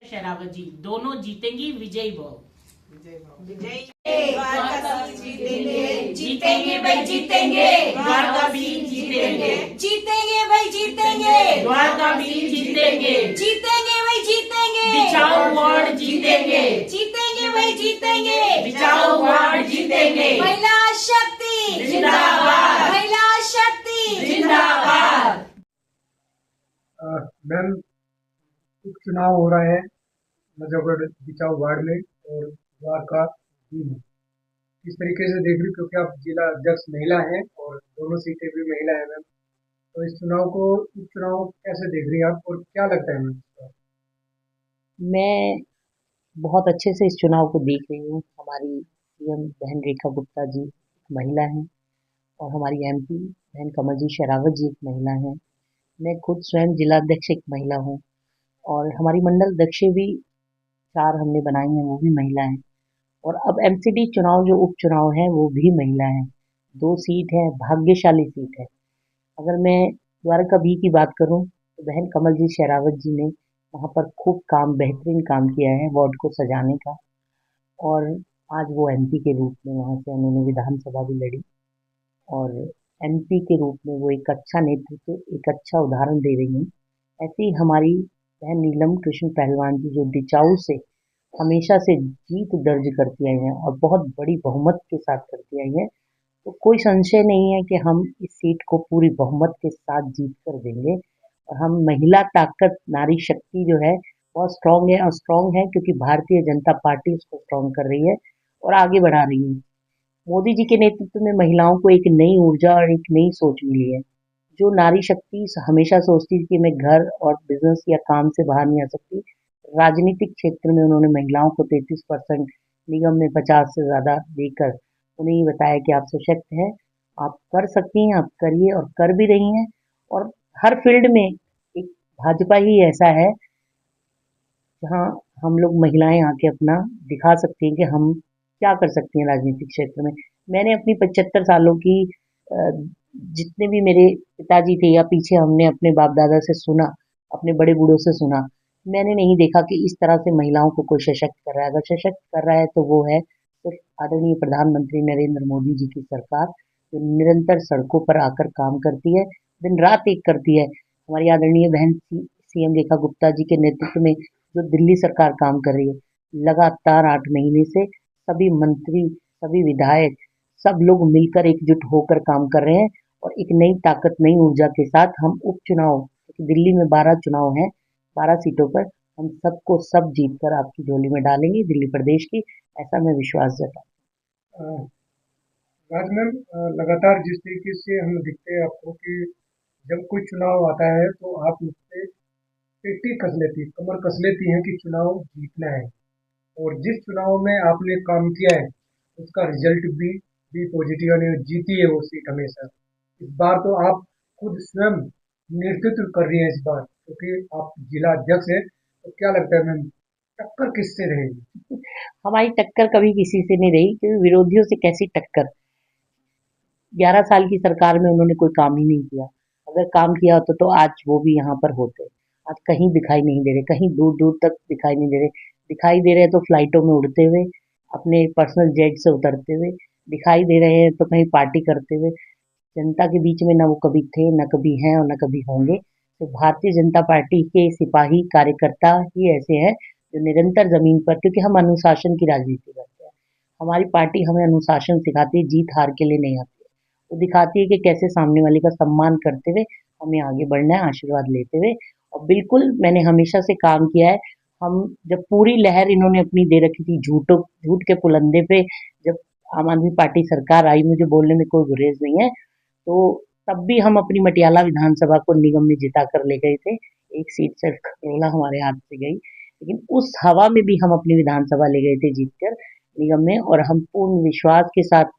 शेरावत जी दोनों जीतेंगी। विजयी भव। जीतेंगे जीतेंगे भाई जीतेंगे, द्वारकाधीश जीतेंगे, जीतेंगे भाई जीतेंगे, द्वारकाधीश जीतेंगे, जीतेंगे भाई जीतेंगे, बिचाऊ वार्ड जीतेंगे, जीतेंगे भाई जीतेंगे, बिचाऊ वार्ड जीतेंगे। महिला शक्ति जिंदाबाद, महिला शक्ति जिंदाबाद। मैम, उपचुनाव हो रहा है नजफगढ़ बिचाऊ वार्ड में और द्वारका में। किस तरीके से देख रही, क्योंकि आप जिला अध्यक्ष महिला हैं और दोनों सीटें भी महिला है मैम, तो इस चुनाव को उपचुनाव कैसे देख रही हैं आप और क्या लगता है मैम? मैं बहुत अच्छे से इस चुनाव को देख रही हूँ। हमारी सीएम बहन रेखा गुप्ता जी एक महिला हैं और हमारी एमपी बहन कमलजीत शेरावत जी एक महिला हैं। मैं खुद स्वयं जिलाध्यक्ष एक महिला हूँ और हमारी मंडल अध्यक्ष भी 4 हमने बनाई हैं, वो भी महिला हैं। और अब एमसीडी चुनाव जो उपचुनाव है वो भी महिला है। 2 सीट है, भाग्यशाली सीट है। अगर मैं द्वारका बी की बात करूं तो बहन कमलजीत शेरावत जी ने वहाँ पर खूब बेहतरीन काम किया है वार्ड को सजाने का। और आज वो एमपी के रूप में वहाँ से उन्होंने विधानसभा भी लड़ी और एमपी के रूप में वो एक अच्छा नेतृत्व, एक अच्छा उदाहरण दे रही हैं। ऐसे ही हमारी बहन नीलम कृष्ण पहलवान जी जो डिचाऊ से हमेशा से जीत दर्ज करती आई हैं और बहुत बड़ी बहुमत के साथ करती आई हैं, तो कोई संशय नहीं है कि हम इस सीट को पूरी बहुमत के साथ जीत कर देंगे। और हम महिला ताकत, नारी शक्ति जो है बहुत स्ट्रांग है और स्ट्रांग है क्योंकि भारतीय जनता पार्टी उसको स्ट्रांग कर रही है और आगे बढ़ा रही है। मोदी जी के नेतृत्व में महिलाओं को एक नई ऊर्जा और एक नई सोच मिली है। जो नारी शक्ति हमेशा सोचती थी कि मैं घर और बिजनेस या काम से बाहर नहीं आ सकती, राजनीतिक क्षेत्र में उन्होंने महिलाओं को 33%, निगम में 50 से ज़्यादा देकर उन्हें ये बताया कि आप सशक्त हैं, आप कर सकती हैं, आप करिए और कर भी रही हैं। और हर फील्ड में एक भाजपा ही ऐसा है जहाँ हम लोग महिलाएं आके अपना दिखा सकती हैं कि हम क्या कर सकती हैं राजनीतिक क्षेत्र में। मैंने अपनी 75 सालों की जितने भी मेरे पिताजी थे या पीछे हमने अपने बाप दादा से सुना, अपने बड़े बूढ़ों से सुना, मैंने नहीं देखा कि इस तरह से महिलाओं को कोई सशक्त कर रहा है। अगर सशक्त कर रहा है तो वो है सिर्फ आदरणीय प्रधानमंत्री नरेंद्र मोदी जी की सरकार, जो निरंतर सड़कों पर आकर काम करती है, दिन रात एक करती है। हमारी आदरणीय बहन सीएम रेखा गुप्ता जी के नेतृत्व में जो दिल्ली सरकार काम कर रही है, लगातार 8 महीने से सभी मंत्री, सभी विधायक, सब लोग मिलकर एकजुट होकर काम कर रहे हैं और एक नई ताकत, नई ऊर्जा के साथ हम उपचुनाव, क्योंकि दिल्ली में 12 चुनाव हैं, 12 सीटों पर हम सबको सब जीत कर आपकी झोली में डालेंगे दिल्ली प्रदेश की, ऐसा मैं विश्वास जताता हूँ। राज मैम, लगातार जिस तरीके से हम दिखते हैं आपको कि जब कोई चुनाव आता है तो आप उससे पेटी कस लेती है, कमर कस लेती हैं कि चुनाव जीतना है। और जिस चुनाव में आपने काम किया है उसका रिजल्ट भी पॉजिटिव यानी जीती है वो सीट हमेशा। इस बार तो आप खुद स्वयं नेतृत्व कर रही हैं इस बार, क्योंकि आप जिला अध्यक्ष हैं, तो क्या लगता है मैम टक्कर किससे रहेगी? हमारी टक्कर कभी किसी से नहीं रही, क्योंकि विरोधियों से कैसी टक्कर। 11 साल की सरकार में उन्होंने कोई काम ही नहीं किया। अगर काम किया होता तो आज वो भी यहाँ पर होते। आज कहीं दिखाई नहीं दे रहे, कहीं दूर दूर तक दिखाई नहीं दे रहे। दिखाई दे रहे तो फ्लाइटों में उड़ते हुए, अपने पर्सनल जेट से उतरते हुए, दिखाई दे रहे हैं तो कहीं पार्टी करते हुए। जनता के बीच में न वो कभी थे, न कभी हैं और न कभी होंगे। तो भारतीय जनता पार्टी के सिपाही कार्यकर्ता ही ऐसे हैं जो निरंतर जमीन पर, क्योंकि हम अनुशासन की राजनीति करते हैं, हमारी पार्टी हमें अनुशासन सिखाती है, जीत हार के लिए नहीं आती है। वो दिखाती है कि कैसे सामने वाले का सम्मान करते हुए हमें आगे बढ़ना है, आशीर्वाद लेते हुए। और बिल्कुल मैंने हमेशा से काम किया है। हम जब पूरी लहर इन्होंने अपनी दे रखी थी झूठ के पुलंदे पे, जब आम आदमी पार्टी सरकार आई, मुझे बोलने में कोई गुरेज नहीं है, तो तब भी हम अपनी मटियाला विधानसभा को निगम में जिता कर ले गए थे। एक सीट सिर्फ खरगोला हमारे हाथ से गई, लेकिन उस हवा में भी हम अपनी विधानसभा ले गए थे जीतकर निगम में। और हम पूर्ण विश्वास के साथ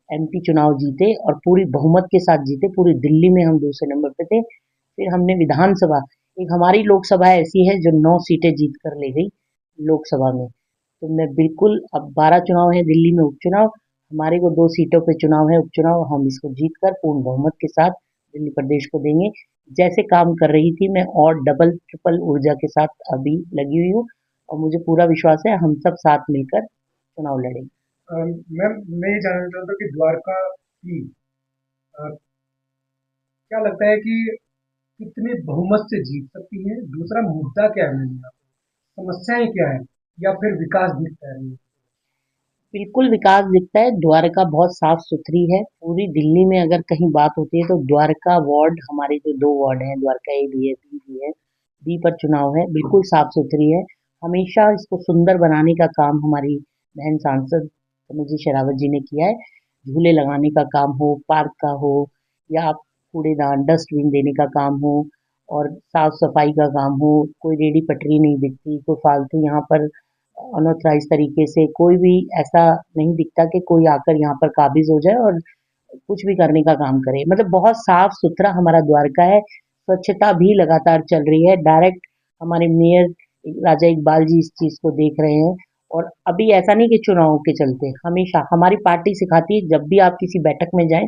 एमपी चुनाव जीते और पूरी बहुमत के साथ जीते। पूरी दिल्ली में हम दूसरे नंबर पे थे। फिर हमने विधानसभा, एक हमारी लोकसभा ऐसी है जो 9 सीटें जीत कर ले गई लोकसभा में। तो मैं बिल्कुल, अब 12 चुनाव है दिल्ली में उपचुनाव, हमारे को 2 सीटों पे चुनाव है उपचुनाव, हम इसको जीत कर पूर्ण बहुमत के साथ दिल्ली प्रदेश को देंगे। जैसे काम कर रही थी मैं और डबल ट्रिपल ऊर्जा के साथ अभी लगी हुई हूँ और मुझे पूरा विश्वास है हम सब साथ मिलकर चुनाव लड़ेंगे। मैम, मैं ये जानना चाहता हूँ कि द्वारका की क्या लगता है कि कितने बहुमत से जीत सकती है? दूसरा मुद्दा क्या है मैम यहाँ पे? समस्याएं क्या है? या फिर विकास दिखता है? बिल्कुल विकास दिखता है। द्वारका बहुत साफ सुथरी है। पूरी दिल्ली में अगर कहीं बात होती है तो द्वारका वार्ड, हमारे जो 2 वार्ड हैं, द्वारका ए भी है, बी भी है, बी पर चुनाव है, बिल्कुल साफ सुथरी है। हमेशा इसको सुंदर बनाने का काम हमारी बहन सांसद कमल जी शेरावत जी ने किया है। झूले लगाने का काम हो, पार्क का हो, या कूड़ेदान डस्टबिन देने का काम हो, और साफ सफाई का काम हो। कोई रेडी पटरी नहीं दिखती, कोई फालतू यहाँ पर अनऑथराइज तरीके से कोई भी ऐसा नहीं दिखता कि कोई आकर यहाँ पर काबिज हो जाए और कुछ भी करने का काम करे। मतलब बहुत साफ सुथरा हमारा द्वारका है। स्वच्छता भी लगातार चल रही है। डायरेक्ट हमारे मेयर राजा इकबाल जी इस चीज को देख रहे हैं। और अभी ऐसा नहीं कि चुनाव के चलते, हमेशा हमारी पार्टी सिखाती है जब भी आप किसी बैठक में जाएं,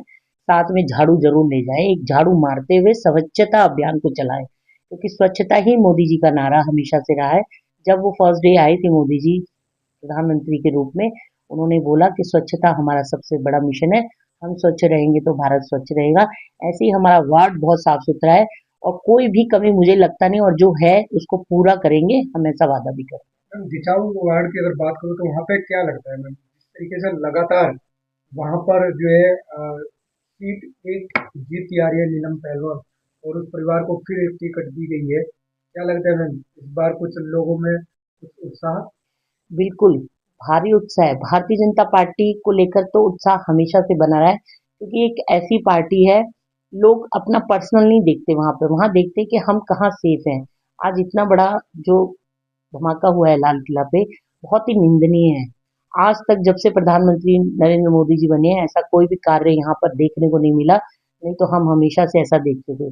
साथ में झाड़ू जरूर ले जाएं। एक झाड़ू मारते हुए स्वच्छता अभियान को चलाएं, क्योंकि स्वच्छता ही मोदी जी का नारा हमेशा से रहा है। जब वो फर्स्ट डे आए थे मोदी जी प्रधानमंत्री के रूप में, उन्होंने बोला कि स्वच्छता हमारा सबसे बड़ा मिशन है, हम स्वच्छ रहेंगे तो भारत स्वच्छ रहेगा। ऐसे ही हमारा वार्ड बहुत साफ सुथरा है और कोई भी कमी मुझे लगता नहीं, और जो है उसको पूरा करेंगे, हम ऐसा वादा भी करें। मैम, जिचाऊ वार्ड की अगर बात करूँ तो वहाँ पे क्या लगता है मैम, जिस तरीके से लगातार वहाँ पर जो है सीट एक जीतती आ रही है नीलम पहलवान, और उस परिवार को फिर एक टिकट दी गई है, क्या लगता है मैम इस बार कुछ लोगों में कुछ उत्साह? बिल्कुल, भारी उत्साह है। भारतीय जनता पार्टी को लेकर तो उत्साह हमेशा से बना रहा है, क्योंकि एक ऐसी पार्टी है, लोग अपना पर्सनल नहीं देखते वहाँ पे, वहाँ देखते कि हम कहाँ सेफ हैं। आज इतना बड़ा जो धमाका हुआ है लाल किला पे, बहुत ही निंदनीय है। आज तक जब से प्रधानमंत्री नरेंद्र मोदी जी बने हैं, ऐसा कोई भी कार्य यहाँ पर देखने को नहीं मिला, नहीं तो हम हमेशा से ऐसा देखते थे।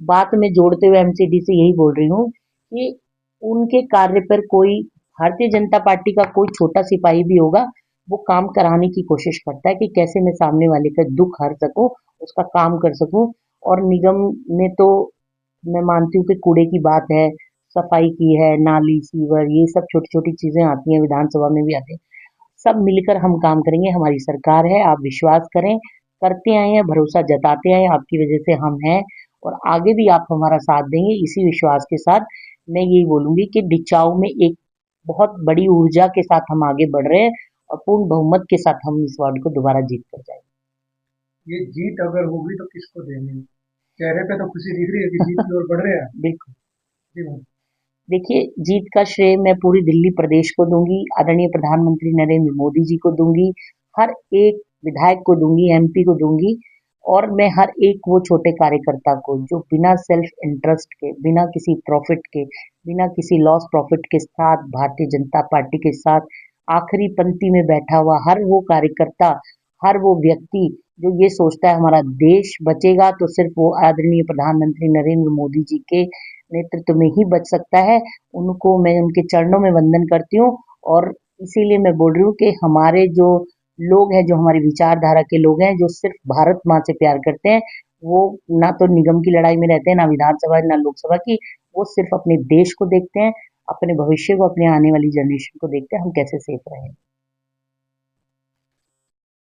बात में जोड़ते हुए एमसीडी से यही बोल रही हूँ कि उनके कार्य पर कोई, भारतीय जनता पार्टी का कोई छोटा सिपाही भी होगा, वो काम कराने की कोशिश करता है कि कैसे मैं सामने वाले का दुख हर सकूं, उसका काम कर सकूं। और निगम में तो मैं मानती हूँ कि कूड़े की बात है, सफाई की है, नाली सीवर ये सब छोटी छोटी चीजें आती हैं, विधानसभा में भी आती हैं। सब मिलकर हम काम करेंगे। हमारी सरकार है, आप विश्वास करें। करते आए हैं, भरोसा जताते आए हैं, आपकी वजह से हम हैं, और आगे भी आप हमारा साथ देंगे। इसी विश्वास के साथ मैं यही बोलूंगी कि डिचाऊ में एक बहुत बड़ी ऊर्जा के साथ हम आगे बढ़ रहे हैं, और पूर्ण बहुमत के साथ हम इस वार्ड को दोबारा जीत कर जाएंगे। ये जीत अगर होगी तो किसको देंगे? चेहरे पे तो खुशी दिख रही है कि जीत की ओर बढ़ रहे हैं। बिल्कुल। जी मैम। देखिए, जीत का श्रेय मैं पूरी दिल्ली प्रदेश को दूंगी, आदरणीय प्रधानमंत्री नरेंद्र मोदी जी को दूंगी, हर एक विधायक को दूंगी, एमपी को दूंगी, और मैं हर एक वो छोटे कार्यकर्ता को जो बिना सेल्फ इंटरेस्ट के, बिना किसी प्रॉफिट के, बिना किसी लॉस प्रॉफिट के साथ भारतीय जनता पार्टी के साथ आखिरी पंक्ति में बैठा हुआ हर वो कार्यकर्ता, हर वो व्यक्ति जो ये सोचता है हमारा देश बचेगा तो सिर्फ वो आदरणीय प्रधानमंत्री नरेंद्र मोदी जी के नेतृत्व में ही बच सकता है, उनको मैं उनके चरणों में वंदन करती हूँ। और इसीलिए मैं बोल रही हूँ कि हमारे जो लोग हैं, जो हमारी विचारधारा के लोग हैं, जो सिर्फ भारत माँ से प्यार करते हैं, वो ना तो निगम की लड़ाई में रहते हैं, ना विधानसभा, ना लोकसभा की, वो सिर्फ अपने देश को देखते हैं, अपने भविष्य को, अपने आने वाली जनरेशन को देखते हैं, हम कैसे सेफ रहें।